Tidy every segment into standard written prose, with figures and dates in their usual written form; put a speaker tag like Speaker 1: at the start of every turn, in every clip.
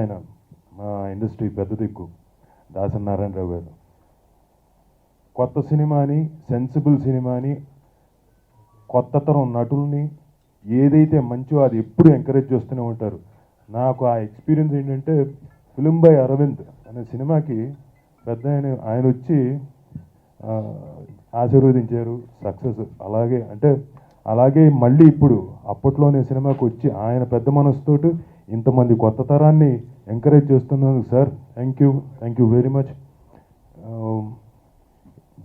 Speaker 1: ఆయన, మా ఇండస్ట్రీ పెద్ద దిక్కు దాసరి నారాయణరావు గారు. కొత్త సినిమాని, సెన్సిబుల్ సినిమాని, కొత్త తరం నటుల్ని ఏదైతే మంచో అది ఎప్పుడు ఎంకరేజ్ చేస్తూనే ఉంటారు. నాకు ఆ ఎక్స్పీరియన్స్ ఏంటంటే, ఫిలిం బై అరవింద్ అనే సినిమాకి పెద్ద ఆయన వచ్చి ఆశీర్వదించారు, సక్సెస్. అలాగే మళ్ళీ ఇప్పుడు అప్పట్లోనే సినిమాకి వచ్చి ఆయన పెద్ద మనసుతోటి ఇంతమంది కొత్త తరాన్ని ఎంకరేజ్ చేస్తున్నందుకు sir thank you very much.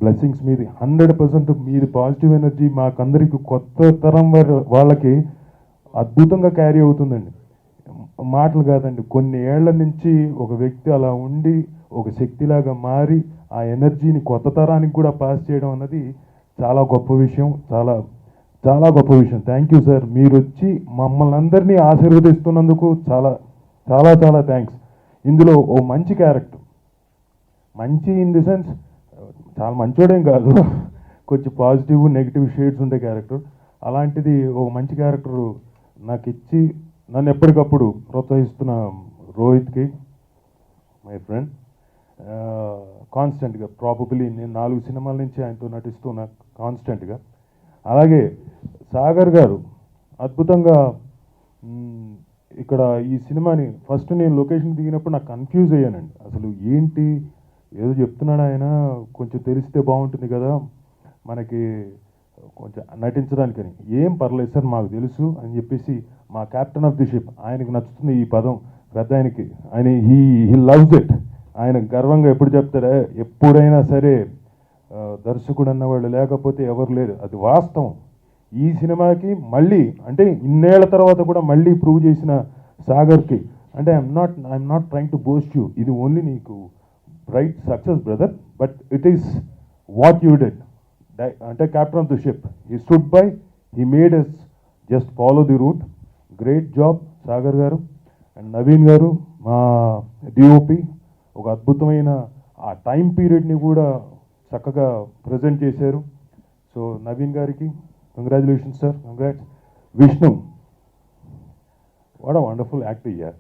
Speaker 1: Blessings మీది 100% మీది పాజిటివ్ ఎనర్జీ మాకందరికి కొత్త తరం వాళ్ళకి అద్భుతంగా క్యారీ అవుతుందండి. మాటలు కాదండి, కొన్ని ఏళ్ల నుంచి ఒక వ్యక్తి అలా ఉండి ఒక శక్తిలాగా మారి ఆ ఎనర్జీని కొత్త తరానికి కూడా పాస్ చేయడం అన్నది చాలా గొప్ప విషయం, చాలా చాలా గొప్ప విషయం. Thank you sir. మీరు వచ్చి మమ్మల్ని అందరినీ ఆశీర్వదిస్తున్నందుకు చాలా చాలా చాలా థ్యాంక్స్. ఇందులో ఓ మంచి క్యారెక్టర్, మంచి ఇన్ ది సెన్స్ చాలా మంచోడేం కాదు, కొంచెం పాజిటివ్ నెగిటివ్ షేడ్స్ ఉండే క్యారెక్టర్. అలాంటిది ఓ మంచి క్యారెక్టర్ నాకు ఇచ్చి నన్ను ఎప్పటికప్పుడు ప్రోత్సహిస్తున్న రోహిత్కి, మై ఫ్రెండ్, కాన్స్టెంట్గా ప్రాబబ్లీ నేను 4 సినిమాల నుంచి ఆయనతో నటిస్తున్నా కాన్స్టెంట్గా. అలాగే సాగర్ గారు అద్భుతంగా ఇక్కడ ఈ సినిమాని ఫస్ట్ నేను లొకేషన్ దిగినప్పుడు నాకు కన్ఫ్యూజ్ అయ్యానండి. అసలు ఏంటి, ఏదో చెప్తున్నాడు ఆయన, కొంచెం తెలిస్తే బాగుంటుంది కదా మనకి కొంచెం నటించడానికని. ఏం పర్లేదు సార్ మాకు తెలుసు అని చెప్పేసి మా క్యాప్టెన్ ఆఫ్ ది షిప్, ఆయనకి నచ్చుతుంది ఈ పదం, పెద్ద ఆయనకి, ఆయన హీ లవ్స్ ఇట్. ఆయన గర్వంగా ఎప్పుడు చెప్తారా, ఎప్పుడైనా సరే దర్శకుడు అన్నవాళ్ళు లేకపోతే ఎవరు లేరు, అది వాస్తవం. ఈ సినిమాకి మళ్ళీ అంటే ఇన్నేళ్ల తర్వాత కూడా మళ్ళీ ప్రూవ్ చేసిన సాగర్కి అంటే I'm not trying to boast you, ఇది ఓన్లీ నీకు bright success brother, but it is what you did. అంటే captain of the ship, he stood by, he made us just follow the route. Great job Sagar గారు. And Naveen గారు మా DOP, ఒక అద్భుతమైన ఆ time పీరియడ్ని కూడా చక్కగా ప్రజెంట్ చేశారు. సో నవీన్ గారికి congratulations sir, congrats. Vishnu, what a wonderful actor year.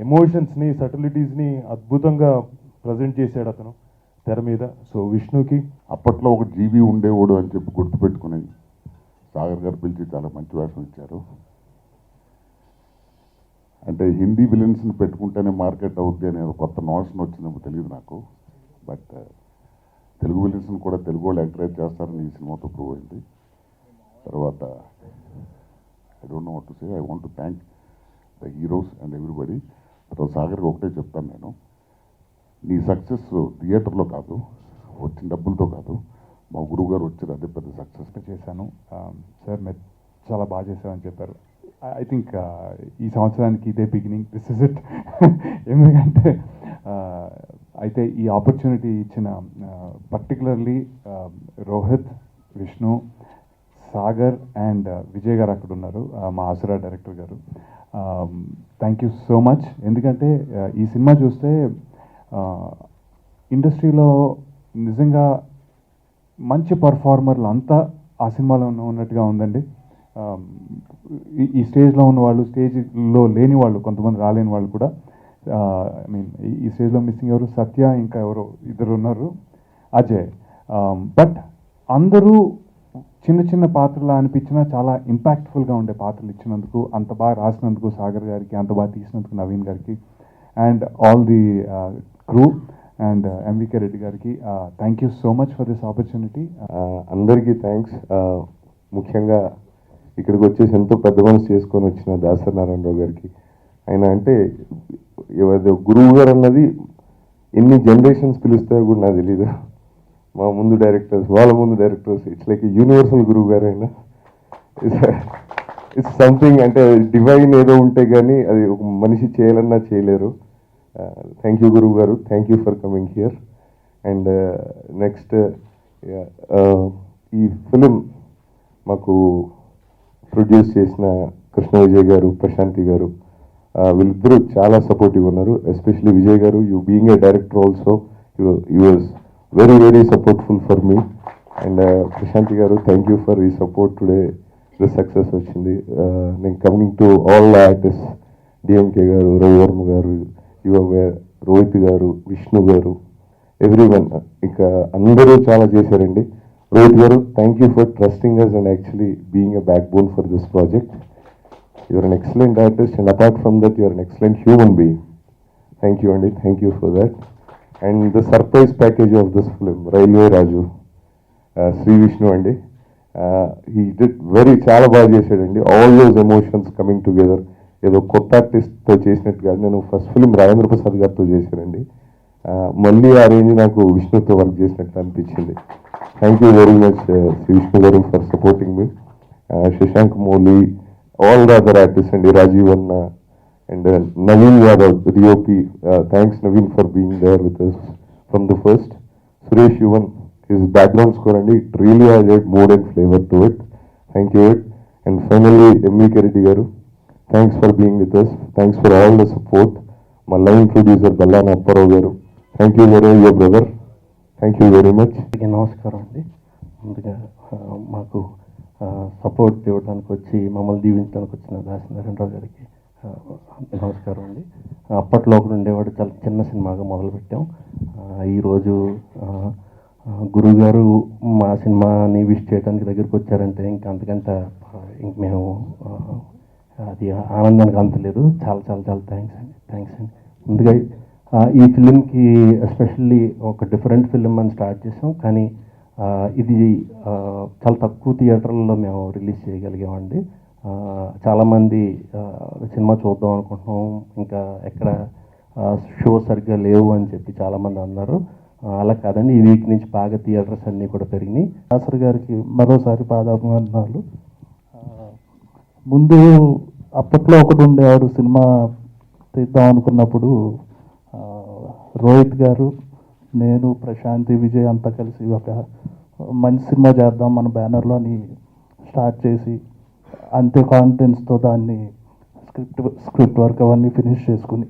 Speaker 1: ఎమోషన్స్ని, సటిలిటీస్ని అద్భుతంగా ప్రజెంట్ చేశాడు అతను తెర మీద. సో విష్ణుకి
Speaker 2: అప్పట్లో ఒక జీబీ ఉండేవాడు అని చెప్పి గుర్తుపెట్టుకుని సాగర్ గారు పిలిచి చాలా మంచి వేషం ఇచ్చారు. అంటే హిందీ విలన్స్ని పెట్టుకుంటేనే మార్కెట్ అవుద్ది అనే కొత్త నోషన్ వచ్చిందేమో తెలియదు నాకు. బట్ తెలుగు విలన్స్ని కూడా తెలుగు వాళ్ళు ఎంకరేజ్ చేస్తారని ఈ సినిమాతో ప్రూవ్ అయింది. తర్వాత I don't know what to say, I want to thank the heroes and everybody. తర్వాత సాగర్కి ఒకటే చెప్తాను నేను, నీ సక్సెస్ థియేటర్లో కాదు, వచ్చిన డబ్బులతో కాదు, మా గురువు గారు వచ్చారు, అదే పెద్ద సక్సెస్
Speaker 3: చేశాను. సార్ మీరు చాలా బాగా చేశారని చెప్పారు. ఐ థింక్ ఈ సంవత్సరానికి ఇదే బిగినింగ్, దిస్ ఇస్ ఇట్. ఎందుకంటే అయితే ఈ ఆపర్చునిటీ ఇచ్చిన పర్టికులర్లీ రోహిత్, విష్ణు, సాగర్ అండ్ విజయ్ గారు అక్కడ ఉన్నారు, మా ఆసురా డైరెక్టర్ గారు. Thank you so much. ఎందుకంటే ఈ సినిమా చూస్తే ఇండస్ట్రీలో నిజంగా మంచి పర్ఫార్మర్లు అంతా ఆ సినిమాలో ఉన్నట్టుగా ఉందండి. ఈ స్టేజ్లో ఉన్న వాళ్ళు, స్టేజ్లో లేని వాళ్ళు, కొంతమంది రాలేని వాళ్ళు కూడా. ఐ మీన్ ఈ స్టేజ్లో మిస్సింగ్ ఎవరు, సత్య, ఇంకా ఎవరో ఇద్దరు ఉన్నారు, అజయ్. బట్ అందరూ చిన్న చిన్న పాత్రలా అనిపించినా చాలా ఇంపాక్ట్ఫుల్గా ఉండే పాత్రలు ఇచ్చినందుకు, అంత బాగా రాసినందుకు సాగర్ గారికి, అంత బాగా తీసినందుకు నవీన్ గారికి, and all the crew and MVK Reddy గారికి thank you so much for this opportunity.
Speaker 4: అందరికీ థ్యాంక్స్. ముఖ్యంగా ఇక్కడికి వచ్చేసి ఎంతో పెద్ద మనసు చేసుకొని వచ్చిన దాసరి నారాయణరావు గారికి. ఆయన అంటే గురువు గారు అన్నది ఎన్ని జనరేషన్స్ పిలుస్తాయో కూడా నాకు తెలీదు. మా ముందు డైరెక్టర్స్, వాళ్ళ ముందు డైరెక్టర్స్, ఇట్స్ లైక్ యూనివర్సల్ గురువు గారు. ఆయన ఇట్స్ సంథింగ్, అంటే డివైన్ ఏదో ఉంటే కానీ అది ఒక మనిషి చేయాలన్నా చేయలేరు. థ్యాంక్ యూ గురువు గారు, thank you for coming here. And next ఈ ఫిలిం మాకు ప్రొడ్యూస్ చేసిన కృష్ణ విజయ్ గారు, ప్రశాంతి గారు, వీళ్ళిద్దరూ చాలా సపోర్టివ్ ఉన్నారు. ఎస్పెషలీ విజయ్ గారు, you being a director also, you was very very supportful for me. And Prashanthi గారు, థ్యాంక్ యూ ఫర్ ఈ సపోర్ట్. టుడే ద సక్సెస్ వచ్చింది. నేను coming to all artist DMK గారు, రవివర్మ గారు, యువ రోహిత్ గారు, విష్ణు గారు, ఎవ్రీవన్, ఇంకా అందరూ చాలా చేశారండి. రోహిత్ గారు, thank you for trusting us and actually being a backbone for this project. Your an excellent artist and apart from that your an excellent human being. Thank you అండి, thank you for that. And the surprise package of this film, railway Raju, Shri Vishnu అండి, he did చాలా బాగా చేశాడండి. All those emotions coming together. ఏదో కొత్త ఆర్టిస్ట్తో చేసినట్టు కాదు, నేను ఫస్ట్ ఫిలిం రాజేంద్ర ప్రసాద్ గారితో చేశానండి. మళ్ళీ ఆ రేంజ్ నాకు విష్ణుతో వర్క్ చేసినట్టు అనిపించింది. Thank you very much Shri Vishnu గారు for supporting me. Shashank Mouli, all the other artist అండి, రాజీవ్ అన్న and Naveen Yadav, DOP, thanks Naveen for being there with us from the first. Suresh Yuvan, his background score అండి, it really added mood and flavour to it. Thank you it. And finally MVK Reddy గారు, thanks for being with us, thanks for all the support. మా line producer బల్లాన Apparao గారు, thank you very your brother, thank you very much.
Speaker 5: నమస్కారం అండి. ముందుగా మాకు support ఇవ్వడానికి వచ్చి మమ్మల్ని దీవించడానికి వచ్చిన దాసనారాయణరావు గారికి నమస్కారం అండి. అప్పట్లో ఒకడు ఉండేవాడు, చాలా చిన్న సినిమాగా మొదలుపెట్టాం. ఈరోజు గురుగారు మా సినిమాని విష్ చేయడానికి దగ్గరికి వచ్చారంటే ఇంకా అంతకంటే ఇంక మేము అది ఆనందానికి అంతలేదు. చాలా చాలా చాలా థ్యాంక్స్ అండి. ముందుగా ఈ ఫిలింకి ఎస్పెషల్లీ ఒక డిఫరెంట్ ఫిలిం అని స్టార్ట్ చేసాం, కానీ ఇది చాలా తక్కువ థియేటర్లలో మేము రిలీజ్ చేయగలిగామండి. చాలామంది సినిమా చూద్దాం అనుకుంటున్నాం, ఇంకా ఎక్కడ షో సరిగ్గా లేవు అని చెప్పి చాలామంది అన్నారు. అలా కాదండి, ఈ వీక్ నుంచి బాగా థియేటర్స్ అన్నీ కూడా పెరిగినాయి.
Speaker 6: దాసరి గారికి మరోసారి పాదాభివందనాలు. ముందు అప్పట్లో ఒకటి ఉండేవాడు, సినిమా తీద్దాం అనుకున్నప్పుడు రోహిత్ గారు, నేను, ప్రశాంతి, విజయ్ అంతా కలిసి ఒక మంచి సినిమా చేద్దాం మన బ్యానర్లో అని స్టార్ట్ చేసి అంతే కాన్ఫిడెన్స్తో దాన్ని స్క్రిప్ట్ వర్క్ అవన్నీ ఫినిష్ చేసుకుని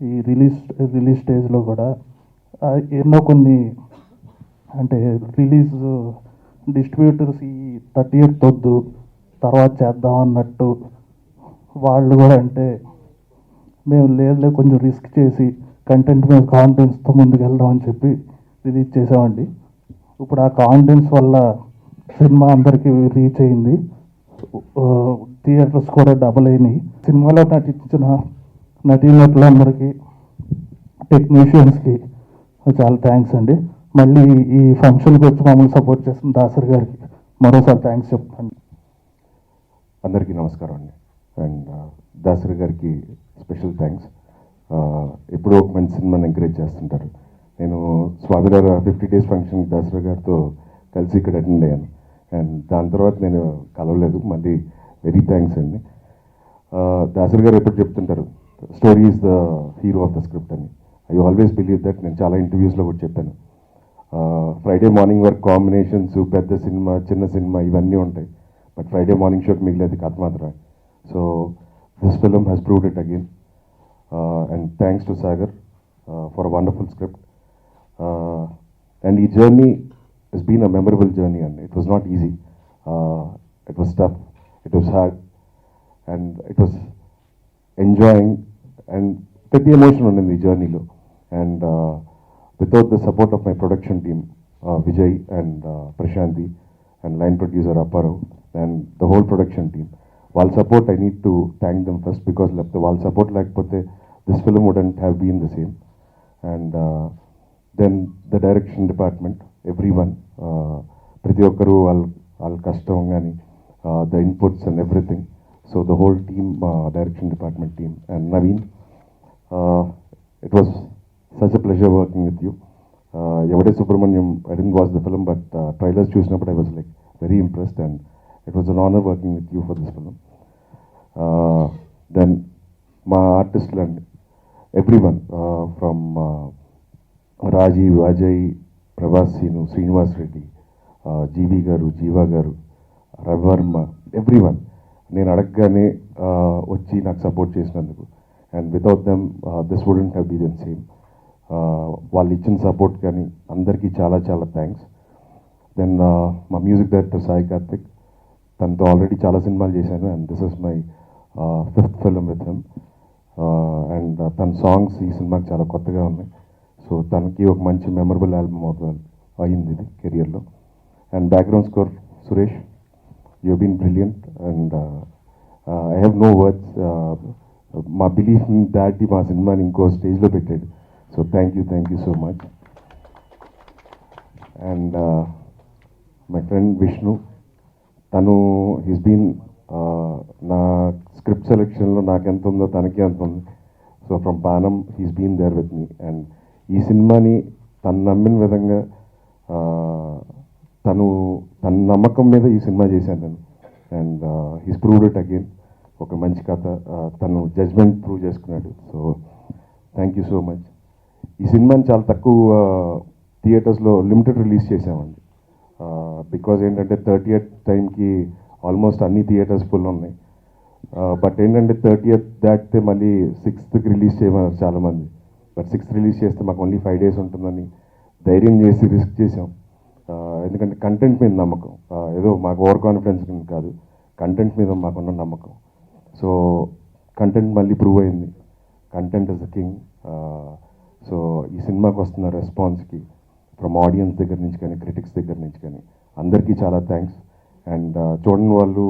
Speaker 6: ఈ రిలీజ్ స్టేజ్లో కూడా ఎన్నో కొన్ని అంటే రిలీజ్ డిస్ట్రిబ్యూటర్స్ ఈ 30th వద్దు తర్వాత చేద్దాం అన్నట్టు వాళ్ళు కూడా అంటే మేము లేదు కొంచెం రిస్క్ చేసి కంటెంట్ మీద కాన్ఫిడెన్స్తో ముందుకు వెళ్దాం అని చెప్పి రిలీజ్ చేసామండి. ఇప్పుడు ఆ కాన్ఫిడెన్స్ వల్ల సినిమా అందరికీ రీచ్ అయింది, థియేటర్స్ కూడా డబుల్ అయినాయి. సినిమాలో నటించిన నటీనటులందరికీ, టెక్నీషియన్స్కి చాలా థ్యాంక్స్ అండి. మళ్ళీ ఈ ఫంక్షన్కి వచ్చి మమ్మల్ని సపోర్ట్ చేసిన దాసరి గారికి మరోసారి థ్యాంక్స్ చెప్తాను.
Speaker 4: అందరికీ నమస్కారం అండి. అండ్ దాసరి గారికి స్పెషల్ థ్యాంక్స్. ఎప్పుడో ఒక మంచి సినిమాని ఎంకరేజ్ చేస్తుంటారు. నేను స్వామిగారు 50 days ఫంక్షన్ దాసరి గారితో కలిసి ఇక్కడ అటెండ్ అయ్యాను, అండ్ దాని తర్వాత నేను కలవలేదు. మళ్ళీ వెరీ థ్యాంక్స్ అండి. దాసరి గారు ఎప్పుడు చెప్తుంటారు, story is the hero of the script అని. I always believe that. నేను చాలా ఇంటర్వ్యూస్లో కూడా చెప్పాను. ఫ్రైడే మార్నింగ్ వర్క్ కాంబినేషన్స్, పెద్ద సినిమా, చిన్న సినిమా ఇవన్నీ ఉంటాయి, బట్ ఫ్రైడే మార్నింగ్ షోకి మిగిలేదు కథ మాత్రమే. So this film has proved it again. And thanks to Sagar for a wonderful script. And ఈ journey has been a memorable journey, and it was not easy. It was tough, it was hard, and it was enjoying, and pretty emotional in the journey lo. And without the support of my production team, Vijay and Prashanti, and line producer Apparao, and the whole production team, while support, I need to thank them first, because while support lekapothe this film wouldn't have been the same. And then the direction department, everyone, ప్రతి ఒక్కరు వాళ్ళ కష్టం కానీ the inputs and everything. So the whole team, direction department team and Naveen, it was such a pleasure working with you. Evade Subrahmanyam, I didn't watch the film, but trailers చూసినప్పుడు I was like very impressed, and it was an honour working with you for this film. Then మా ఆర్టిస్టులు అండి, everyone from Rajeev, Ajay, Prabhas, Seenu, Srinivas Reddy, Jeevi గారు, జీవా గారు, Ravi Varma, everyone. నేను అడగగానే వచ్చి నాకు సపోర్ట్ చేసినందుకు, and without them this wouldn't have been same. వాళ్ళు ఇచ్చిన సపోర్ట్ కానీ అందరికీ చాలా చాలా థ్యాంక్స్. దెన్ మా మ్యూజిక్ డైరెక్టర్ సాయి కార్తిక్, తనతో ఆల్రెడీ చాలా సినిమాలు చేశాను, and this is my 5th film with him. And తన సాంగ్స్ ఈ సినిమాకి చాలా కొత్తగా ఉన్నాయి. సో తనకి ఒక మంచి మెమరబుల్ ఆల్బమ్ అవుతుంది అయింది ఇది కెరియర్లో. And background score Suresh, you been brilliant and I have no words. మా బిలీఫ్ దాటి మా సినిమాని ఇంకో స్టేజ్లో పెట్టాడు. So thank you so much. And my friend Vishnu, తను హీస్ బీన్ నా స్క్రిప్ట్ సెలెక్షన్లో నాకెంత ఉందో తనకి అంత ఉంది. సో ఫ్రమ్ పానం he's been there with me. And ఈ సినిమాని తను నమ్మిన విధంగా తన నమ్మకం మీద ఈ సినిమా చేశాను నేను. And he's proved it again. ఒక మంచి కథ, తను జడ్జ్మెంట్ ప్రూవ్ చేసుకున్నాడు. So thank you so much. ఈ సినిమాని చాలా తక్కువ థియేటర్స్లో లిమిటెడ్ రిలీజ్ చేసామండి. బికాజ్ ఏంటంటే 30th టైంకి ఆల్మోస్ట్ అన్ని థియేటర్స్ ఫుల్ ఉన్నాయి. బట్ ఏంటంటే 30th దాటితే మళ్ళీ 6th రిలీజ్ చేయమన్నారు చాలామంది. బట్ 6th రిలీజ్ చేస్తే మాకు ఓన్లీ 5 days ఉంటుందని ధైర్యం చేసి రిస్క్ చేసాం. ఎందుకంటే కంటెంట్ మీద నమ్మకం, ఏదో మాకు ఓవర్ కాన్ఫిడెన్స్ కాదు, కంటెంట్ మీద మాకున్న నమ్మకం. సో కంటెంట్ మళ్ళీ ప్రూవ్ అయింది. Content is the king. So ఈ సినిమాకి వస్తున్న రెస్పాన్స్కి ఫ్రమ్ ఆడియన్స్ దగ్గర నుంచి కానీ క్రిటిక్స్ దగ్గర నుంచి కానీ అందరికీ చాలా థ్యాంక్స్. అండ్ చూడని వాళ్ళు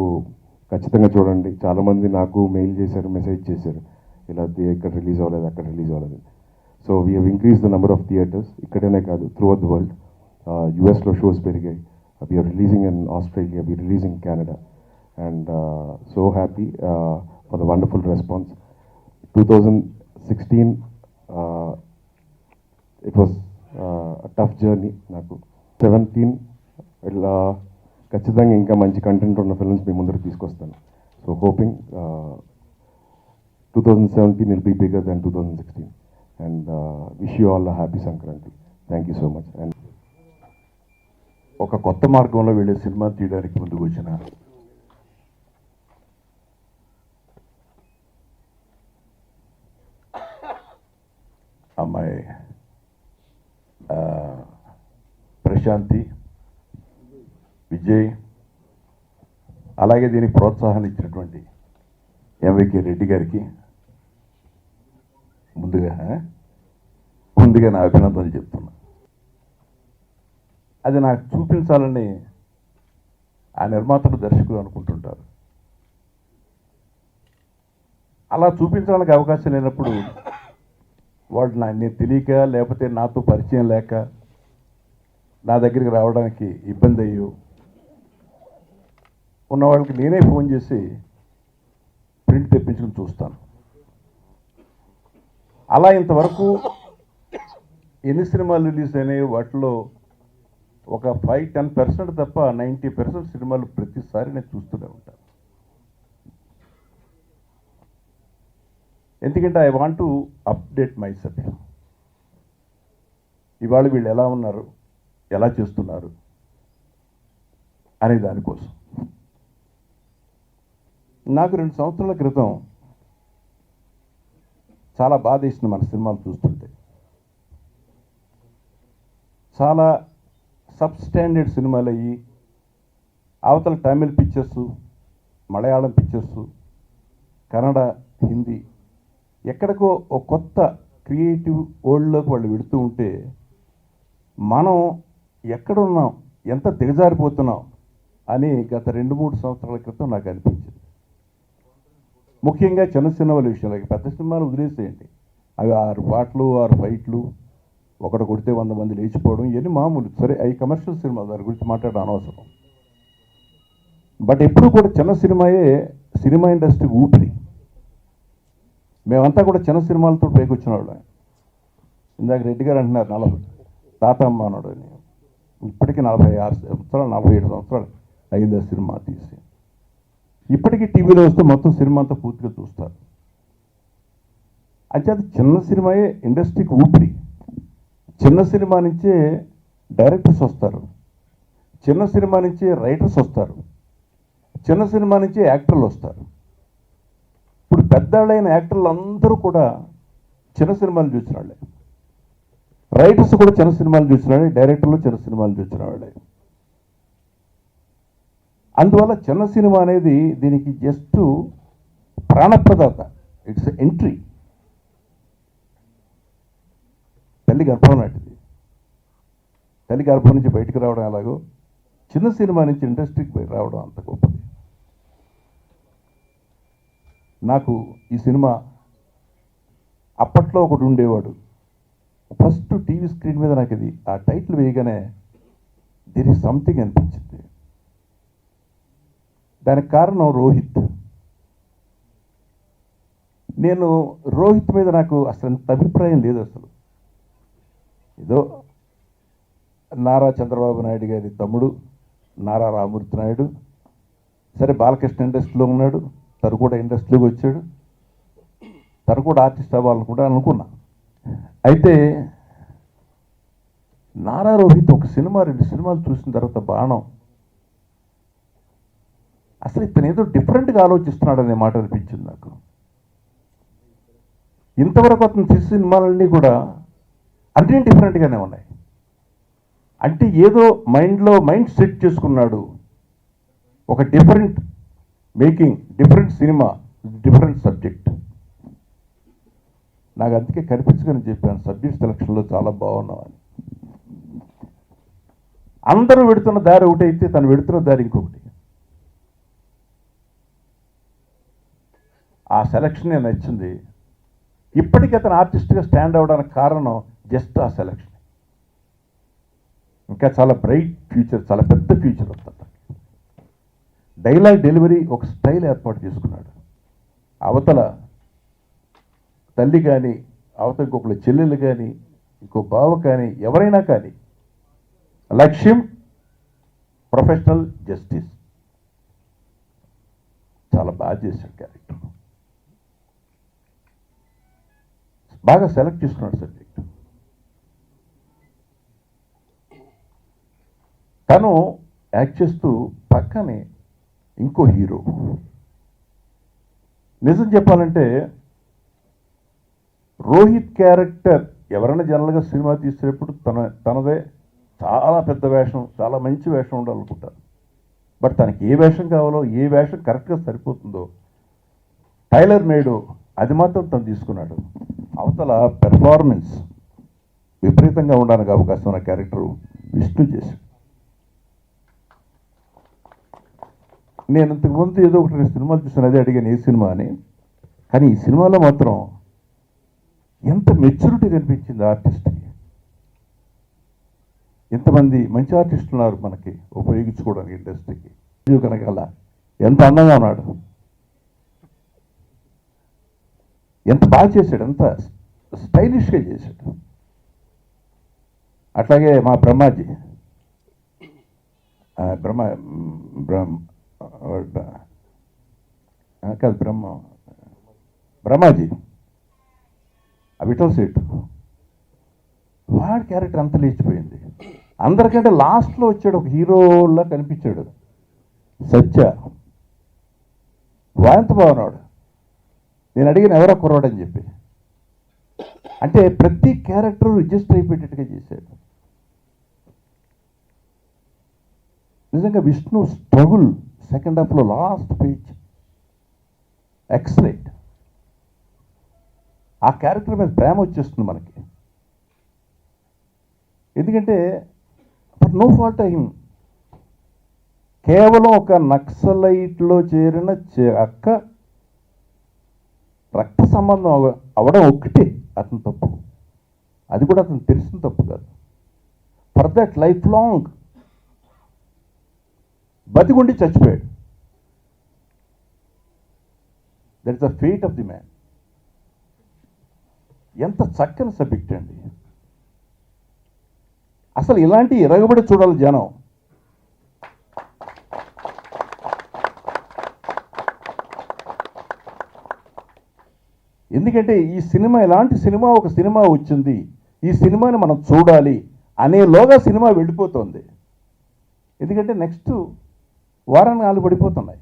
Speaker 4: ఖచ్చితంగా చూడండి. చాలామంది నాకు మెయిల్ చేశారు, మెసేజ్ చేశారు, ఇలా ఇక్కడ రిలీజ్ అవ్వలేదు, అక్కడ రిలీజ్ అవ్వలేదు. So we have increase the number of theaters. ఇక్కడనే కాదు, త్రూ అవుట్ ద వరల్డ్. యుఎస్లో షోస్ పెరిగాయి. We are releasing in Australia, we are releasing Canada. And so happy for the wonderful response. 2016 it was tough journey నాకు. 17 ఇలా ఖచ్చితంగా ఇంకా మంచి content ఉన్న ఫిల్మ్స్ మీ ముందరకు తీసుకొస్తాను. So hoping 2017 will be bigger than 2016. And wish you all happy Sankranti. Thank you so much. And
Speaker 7: ఒక కొత్త మార్గంలో వెళ్ళే సినిమా తీయడానికి ముందుకు వచ్చిన అమ్మాయి ప్రశాంతి, విజయ్, అలాగే దీనికి ప్రోత్సాహాన్ని ఇచ్చినటువంటి ఎంవికే రెడ్డి గారికి ముందుగా నా అభినందనలు చెప్తున్నా. అది నాకు చూపించాలని ఆ నిర్మాతలు, దర్శకులు అనుకుంటుంటారు. అలా చూపించడానికి అవకాశం లేనప్పుడు వాళ్ళు నేను తెలియక, లేకపోతే నాతో పరిచయం లేక నా దగ్గరికి రావడానికి ఇబ్బంది అయ్యో ఉన్న వాళ్ళకి నేనే ఫోన్ చేసి ప్రింట్ తెప్పించుకుని చూస్తాను. అలా ఇంతవరకు ఎన్ని సినిమాలు రిలీజ్ అయినాయి, వాటిలో ఒక 5-10% తప్ప 90% సినిమాలు ప్రతిసారి నేను చూస్తూనే ఉంటాను. ఎందుకంటే I want to update my self. ఇవాళ వీళ్ళు ఎలా ఉన్నారు, ఎలా చేస్తున్నారు అనే దానికోసం. నాకు 2 సంవత్సరాల క్రితం చాలా బాధ వేసింది మన సినిమాలు చూస్తుంటే. చాలా సబ్స్టాండర్డ్ సినిమాలు అయ్యి అవతల తమిళ్ పిక్చర్సు, మలయాళం పిక్చర్సు, కన్నడ, హిందీ ఎక్కడికో ఒక కొత్త క్రియేటివ్ వరల్డ్లోకి వాళ్ళు వెళుతూ ఉంటే మనం ఎక్కడున్నాం, ఎంత దిగజారిపోతున్నాం అని గత 2-3 సంవత్సరాల క్రితం నాకు అనిపించింది. ముఖ్యంగా చిన్న సినిమాల విషయంలో, పెద్ద సినిమాలు వదిలేసేయండి, అవి 6 పాటలు 6 ఫైట్లు, ఒకటి కొడితే 100 మంది లేచిపోవడం, ఇవన్నీ మామూలు. సరే, అవి కమర్షియల్ సినిమాలు, దాని గురించి మాట్లాడడం అనవసరం. బట్ ఎప్పుడు కూడా చిన్న సినిమాయే సినిమా ఇండస్ట్రీ ఊపిరి. మేమంతా కూడా చిన్న సినిమాలతో పైకి వచ్చిన వాళ్ళం. ఇందాక రెడ్డి గారు అంటున్నారు 40 తాత అమ్మ అన్నాడు అని. ఇప్పటికీ 46 సంవత్సరాలు 47 సంవత్సరాలు అయింది ఆ సినిమా తీసి. ఇప్పటికీ టీవీలో వస్తే మొత్తం సినిమా అంతా పూర్తిగా చూస్తారు. అంటే అది చిన్న సినిమాయే ఇండస్ట్రీకి ఊపిరి. చిన్న సినిమా నుంచే డైరెక్టర్స్ వస్తారు, చిన్న సినిమా నుంచే రైటర్స్ వస్తారు, చిన్న సినిమా నుంచే యాక్టర్లు వస్తారు. ఇప్పుడు పెద్దవాళ్ళైన యాక్టర్లు అందరూ కూడా చిన్న సినిమాలు చూసిన వాళ్ళే, రైటర్స్ కూడా చిన్న సినిమాలు చూసిన వాళ్ళే, డైరెక్టర్లు చిన్న సినిమాలు చూసిన వాళ్ళే. అందువల్ల చిన్న సినిమా అనేది దీనికి జస్ట్ ప్రాణప్రదాత, ఇట్స్ ఎంట్రీ. తల్లి గర్భం లాంటిది. తల్లి గర్భం నుంచి బయటకు రావడం ఎలాగో చిన్న సినిమా నుంచి ఇండస్ట్రీకి రావడం అంత గొప్పది. నాకు ఈ సినిమా అప్పట్లో ఒకటి ఉండేవాడు, ఫస్ట్ టీవీ స్క్రీన్ మీద నాకు ఇది ఆ టైటిల్ వేయగానే దేర్ ఈజ్ సంథింగ్ అనిపించింది. దానికి కారణం రోహిత్. నేను రోహిత్ మీద నాకు అసలు అంత అభిప్రాయం లేదు. అసలు ఏదో నారా చంద్రబాబు నాయుడు గారి తమ్ముడు నారా రామూర్తి నాయుడు, సరే బాలకృష్ణ ఇండస్ట్రీలో ఉన్నాడు, తను కూడా ఇండస్ట్రీలోకి వచ్చాడు, తను కూడా ఆర్టిస్ట్ అవ్వాలనుకుంటా అనుకున్నా. అయితే నారా రోహిత్ ఒక సినిమా 2 సినిమాలు చూసిన తర్వాత బాణం, అసలు ఇతను ఏదో డిఫరెంట్గా ఆలోచిస్తున్నాడు అనే మాట అనిపించింది నాకు. ఇంతవరకు అతను తీసిన సినిమాలన్నీ కూడా అన్నీ డిఫరెంట్గానే ఉన్నాయి. అంటే ఏదో మైండ్ సెట్ చేసుకున్నాడు, ఒక different making, different cinema, different subject. నాకు అందుకే కనిపించగానే చెప్పాను సబ్జెక్ట్ సెలక్షన్లో చాలా బాగున్నావు అని. అందరూ పెడుతున్న దారి ఒకటైతే తను పెడుతున్న దారి ఇంకొకటి. ఆ సెలక్షన్ నేను నచ్చింది. ఇప్పటికీ అతను ఆర్టిస్ట్గా స్టాండ్ అవ్వడానికి కారణం జస్ట్ ఆ సెలక్షన్. ఇంకా చాలా బ్రైట్ ఫ్యూచర్, చాలా పెద్ద ఫ్యూచర్ వస్తుంది. డైలాగ్ డెలివరీ ఒక స్టైల్ ఏర్పాటు చేసుకున్నాడు. అవతల తల్లి కానీ, అవతల ఇంకొకరు చెల్లెలు కానీ, ఇంకో బావ కానీ, ఎవరైనా కానీ లక్ష్యం ప్రొఫెషనల్ జస్టిస్ చాలా బాగా చేశాడు. క్యారెక్టర్ బాగా సెలెక్ట్ చేసుకున్నాడు సబ్జెక్ట్. తను యాక్ట్ చేస్తూ పక్కనే ఇంకో హీరో. నిజం చెప్పాలంటే రోహిత్ క్యారెక్టర్ ఎవరైనా జనరల్గా సినిమా తీసేటప్పుడు తనదే చాలా పెద్ద వేషం, చాలా మంచి వేషం ఉండాలనుకుంటారు. బట్ తనకి ఏ వేషం కావాలో, ఏ వేషం కరెక్ట్గా సరిపోతుందో టైలర్ మేడు అది మాత్రం తను తీసుకున్నాడు. అవతల పెర్ఫార్మెన్స్ విపరీతంగా ఉండడానికి అవకాశం ఉన్న క్యారెక్టర్ విష్ణు చేశాడు. నేను ఇంతకుముందు ఏదో ఒకటి 2 సినిమాలు చూసాను, అదే అడిగాను ఏ సినిమా అని. కానీ ఈ సినిమాలో మాత్రం ఎంత మెచ్యూరిటీ కనిపించింది ఆర్టిస్ట్కి. ఎంతమంది మంచి ఆర్టిస్టులు ఉన్నారు మనకి ఉపయోగించుకోవడానికి ఇండస్ట్రీకి. కనకాల ఎంత అందంగా ఉన్నాడు, ఎంత బాగా చేశాడు, ఎంత స్టైలిష్గా చేశాడు. అట్లాగే మా బ్రహ్మాజీ, బ్రహ్మాజీ విఠల్ సేట్, వాడి క్యారెక్టర్ అంత లేచిపోయింది. అందరికంటే లాస్ట్లో వచ్చాడు, ఒక హీరోలా కనిపించాడు సత్య. వాయంత బాగున్నాడు. నేను అడిగిన ఎవరో కుర్రాడని చెప్పి, అంటే ప్రతి క్యారెక్టర్ రిజిస్టర్ అయిపోయేటట్టుగా చేశాడు. నిజంగా విష్ణు స్ట్రగుల్ సెకండ్ హాఫ్లో లాస్ట్ పేజ్ ఎక్సలెంట్. ఆ క్యారెక్టర్ మీద ప్రేమ వచ్చేస్తుంది మనకి. ఎందుకంటే ఫర్ నో ఫాల్ట్ హిమ్, కేవలం ఒక నక్సలైట్లో చేరిన అక్క రక్త సంబంధం అవడం ఒక్కటే అతని తప్పు. అది కూడా అతను తెలిసిన తప్పు కాదు. ఫర్ దట్ లైఫ్ లాంగ్ బతికుండి చచ్చిపోయాడు. That is the fate of the man. ఎంత చక్కని సబ్జెక్ట్ అండి. అసలు ఇలాంటి ఎరగబడి చూడాలి జనం. ఎందుకంటే ఈ సినిమా ఇలాంటి సినిమా, ఒక సినిమా వచ్చింది, ఈ సినిమాని మనం చూడాలి అనేలోగా సినిమా వెళ్ళిపోతుంది. ఎందుకంటే నెక్స్ట్ వారానికి 4 పడిపోతున్నాయి.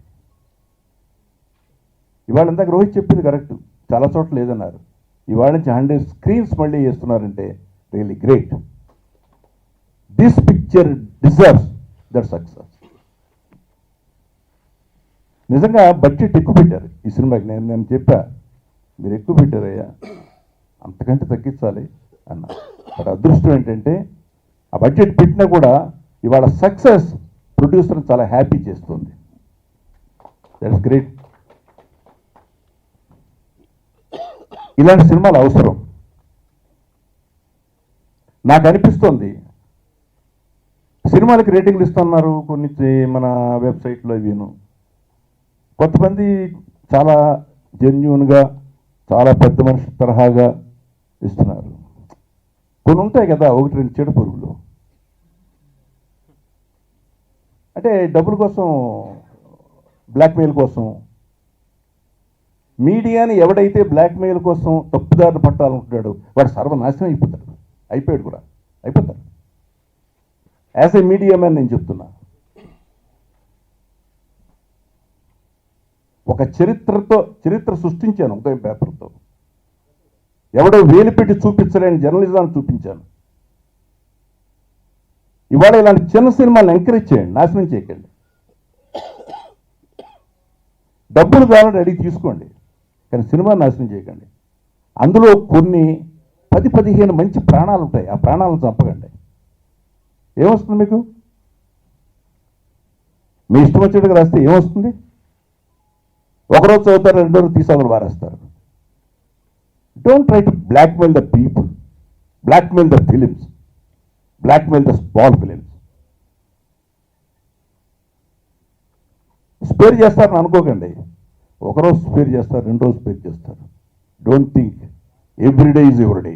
Speaker 7: ఇవాళ ఇందాక రోహిత్ చెప్పింది కరెక్ట్, చాలా చోట్ల లేదన్నారు. ఇవాళ నుంచి 100 స్క్రీన్స్ మళ్ళీ చేస్తున్నారంటే really great. This picture deserves that success. నిజంగా బడ్జెట్ ఎక్కువ పెట్టారు ఈ సినిమాకి. నేను చెప్పా, మీరు ఎక్కువ పెట్టారయ్యా, అంతకంటే తగ్గించాలి అన్నా. బట్ అదృష్టం ఏంటంటే ఆ బడ్జెట్ పెట్టినా కూడా ఇవాళ సక్సెస్ ప్రొడ్యూసర్ని చాలా హ్యాపీ చేస్తుంది. That's great. ఇలాంటి సినిమాలు అవసరం. నాకు అనిపిస్తుంది సినిమాలకి రేటింగ్లు ఇస్తున్నారు కొన్ని మన వెబ్సైట్లో ఇవిను. కొంతమంది చాలా జెన్యూన్గా చాలా పెద్ద మనిషి తరహాగా ఇస్తున్నారు. కొన్ని ఉంటాయి కదా, 1-2 చెడు పురుగులు. అంటే డబ్బుల కోసం, బ్లాక్మెయిల్ కోసం, మీడియాని ఎవడైతే బ్లాక్మెయిల్ కోసం తప్పుదారిని పట్టాలనుకుంటాడో వాడు సర్వనాశనం అయిపోతాడు. అయిపోయాడు కూడా, అయిపోతాడు. యాజ్ ఏ మీడియా మ్యాన్ నేను చెప్తున్నా, ఒక చరిత్ర సృష్టించాను ఉదయం పేపర్తో. ఎవడో వేలు పెట్టి చూపించలేని జర్నలిజాన్ని చూపించాను. ఇవాళ ఇలాంటి చిన్న సినిమాలను ఎంకరేజ్ చేయండి, నాశనం చేయకండి. డబ్బులు కావాలని అడిగి తీసుకోండి, కానీ సినిమాని నాశనం చేయకండి. అందులో కొన్ని 10-15 మంచి ప్రాణాలు ఉంటాయి. ఆ ప్రాణాలను చంపకండి. ఏమొస్తుంది మీకు? మీ ఇష్టం వచ్చేట్టుగా రాస్తే ఏమొస్తుంది? ఒకరోజు చదువుతారు, రెండో రోజు తీసి అందరూ వారేస్తారు. Don't try to blackmail the people, blackmail the films, blackmail the small films. Spare చేస్తారని అనుకోకండి. ఒకరోజు స్పేర్ చేస్తారు, 2 రోజు స్పేర్ చేస్తారు. Don't think everyday is everyday.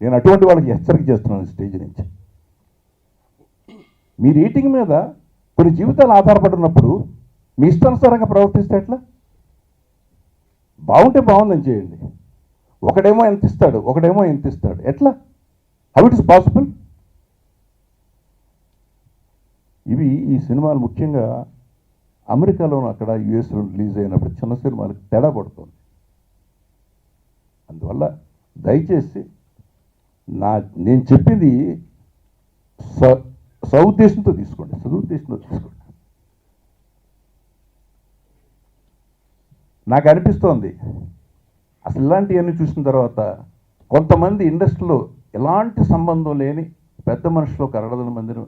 Speaker 7: నేను అటువంటి వాళ్ళకి హెచ్చరిక చేస్తున్నాను స్టేజ్ నుంచి. మీ రేటింగ్ మీద కొన్ని జీవితాలు ఆధారపడినప్పుడు మీ ఇష్టానుసారంగా ప్రవర్తిస్తే ఎట్లా? బాగుంటే బాగుందని చేయండి. ఒకడేమో ఎంత ఇస్తాడు, ఒకడేమో ఎంత ఇస్తాడు, ఎట్లా? How it is possible? ఈ సినిమాలు ముఖ్యంగా అమెరికాలోనూ అక్కడ యుఎస్లో రిలీజ్ అయినప్పుడు చిన్న సినిమాలకు తేడా పడుతుంది. అందువల్ల దయచేసి నేను చెప్పింది సదుద్దేశంతో తీసుకోండి, సదుద్దేశంతో తీసుకోండి. నాకు అనిపిస్తోంది అసలు ఇలాంటివన్నీ చూసిన తర్వాత కొంతమంది ఇండస్ట్రీలో ఎలాంటి సంబంధం లేని పెద్ద మనుషులు ఒక 60 మందిని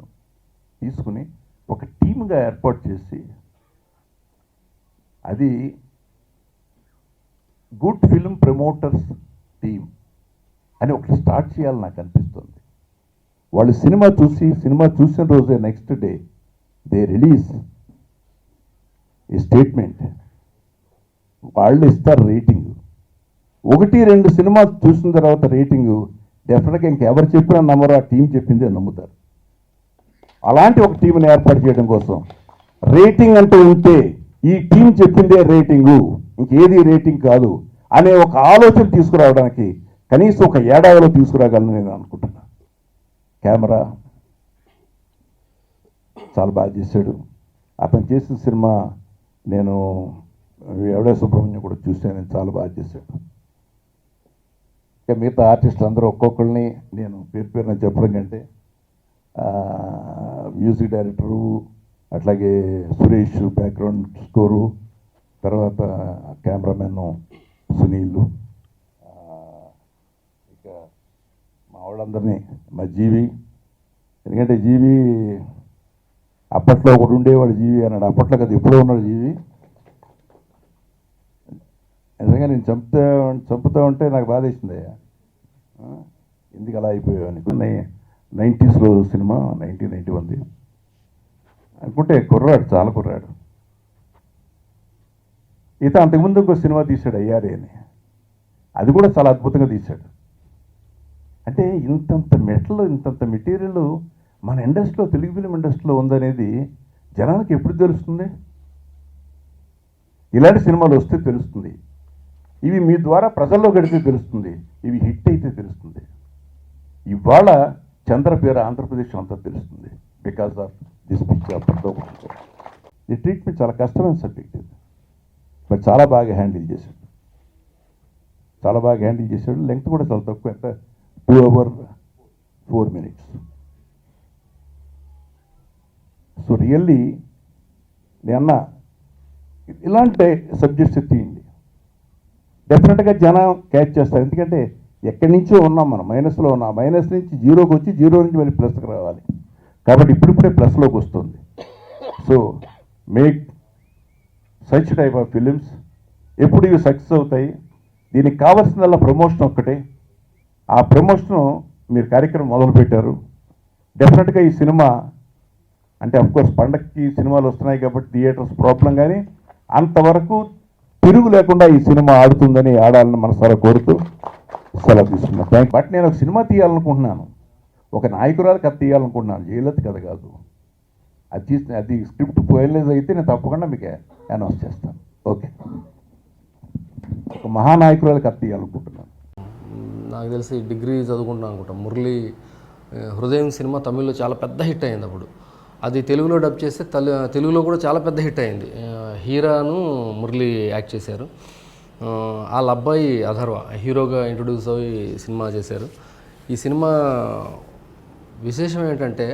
Speaker 7: తీసుకుని ఒక టీమ్గా ఏర్పాటు చేసి అది గుడ్ ఫిల్మ్ ప్రమోటర్స్ టీమ్ అని ఒకటి స్టార్ట్ చేయాలని నాకు అనిపిస్తుంది. వాళ్ళు సినిమా చూసిన రోజే నెక్స్ట్ డే దే రిలీజ్ ఈ స్టేట్మెంట్. వాళ్ళు ఇస్తారు రేటింగ్. 1-2 సినిమా చూసిన తర్వాత రేటింగు డెఫినెట్గా ఇంకెవరు చెప్పినా నమ్మరు, ఆ టీం చెప్పిందే నమ్ముతారు. అలాంటి ఒక టీంని ఏర్పాటు చేయడం కోసం రేటింగ్ అంటూ ఉంటే ఈ టీం చెప్పిందే రేటింగు, ఇంకేది రేటింగ్ కాదు అనే ఒక ఆలోచన తీసుకురావడానికి కనీసం ఒక ఏడాదిలో తీసుకురాగలను నేను అనుకుంటున్నా. కెమెరా చాలా బాగా చేశాడు. అతను చేసిన సినిమా నేను ఎవడే సుబ్రహ్మణ్యం కూడా చూసాను, నేను చాలా బాగా చేశాడు. ఇక మిగతా ఆర్టిస్టులు అందరూ ఒక్కొక్కరిని నేను పేరున చెప్పడం కంటే మ్యూజిక్ డైరెక్టరు, అట్లాగే సురేష్ బ్యాక్గ్రౌండ్ స్కోరు, తర్వాత కెమెరామెన్ సునీల్, ఇక మా వాళ్ళందరినీ, మా జీవి. ఎందుకంటే జీవి అప్పట్లో ఒకడు ఉండేవాడు, జీవి అన్నాడు. అప్పట్లో కదా, ఎప్పుడో ఉన్నాడు జీవి. నిజంగా నేను చంపుతూ ఉంటే నాకు బాధ వేసింది. ఎందుకు అలా అయిపోయావని. 90s సినిమా 1991 అనుకుంటే కుర్రాడు, చాలా కుర్రాడు. అంతకుముందు ఇంకో సినిమా తీశాడు అయ్యారే అని, అది కూడా చాలా అద్భుతంగా తీశాడు. అంటే ఇంతంత మెటీరియల్ మన ఇండస్ట్రీలో, తెలుగు ఫిలిం ఇండస్ట్రీలో ఉందనేది జనానికి ఎప్పుడు తెలుస్తుంది? ఇలాంటి సినిమాలు వస్తే తెలుస్తుంది. ఇవి మీ ద్వారా ప్రజల్లో గడితే తెలుస్తుంది. ఇవి హిట్ అయితే తెలుస్తుంది. ఇవాళ చంద్ర పేరు ఆంధ్రప్రదేశ్ అంతా తెలుస్తుంది బికాస్ ఆఫ్ దిస్ పిక్చర్. ఈ ట్రీట్మెంట్ చాలా కష్టమైన సబ్జెక్ట్ ఇది, బట్ చాలా బాగా హ్యాండిల్ చేశాడు. లెంగ్త్ కూడా చాలా తక్కువ, ఎంత 2 hours 4 minutes. సో రియల్లీ నేను ఇలాంటి సబ్జెక్ట్స్ తీయండి, డెఫినెట్గా జనం క్యాచ్ చేస్తారు. ఎందుకంటే ఎక్కడి నుంచో ఉన్నాం మనం, మైనస్లో ఉన్నాం. మైనస్ నుంచి జీరోకి వచ్చి జీరో నుంచి మళ్ళీ ప్లస్కి రావాలి. కాబట్టి ఇప్పుడిప్పుడే ప్లస్లోకి వస్తుంది. So make such type of films. ఎప్పుడు ఇవి సక్సెస్ అవుతాయి. దీనికి కావాల్సిందల్లా ప్రమోషన్ ఒక్కటే. ఆ ప్రమోషన్ మీరు కార్యక్రమం మొదలుపెట్టారు. డెఫినెట్గా ఈ సినిమా అంటే అఫ్కోర్స్ పండగకి సినిమాలు వస్తున్నాయి కాబట్టి థియేటర్స్ ప్రాబ్లం, కానీ అంతవరకు తిరుగు లేకుండా ఈ సినిమా ఆడుతుందని, ఆడాలని మనసారా కోరుతూ సెలవు తీసుకున్నాను. బట్ నేను ఒక సినిమా తీయాలనుకుంటున్నాను, ఒక నాయకురాలు కథ తీయాలనుకుంటున్నాను, జయలలిత కథ కాదు. అది స్క్రిప్ట్ ఫైనలైజ్ అయితే నేను తప్పకుండా మీకు అనౌన్స్ చేస్తాను. ఓకే, ఒక మహానాయకురాలు కథ తీయాలనుకుంటున్నాను.
Speaker 8: నాకు తెలిసి డిగ్రీ చదువుకుంటున్నాను అనుకుంటా. మురళి హృదయం సినిమా తమిళ్లో చాలా పెద్ద హిట్ అయింది అప్పుడు. అది తెలుగులో డబ్ చేస్తే తెలుగులో కూడా చాలా పెద్ద హిట్ అయింది. హీరాను మురళి యాక్ట్ చేశారు. వాళ్ళ అబ్బాయి అథర్వ హీరోగా ఇంట్రొడ్యూస్ అయ్యి సినిమా చేశారు. ఈ సినిమా విశేషం ఏంటంటే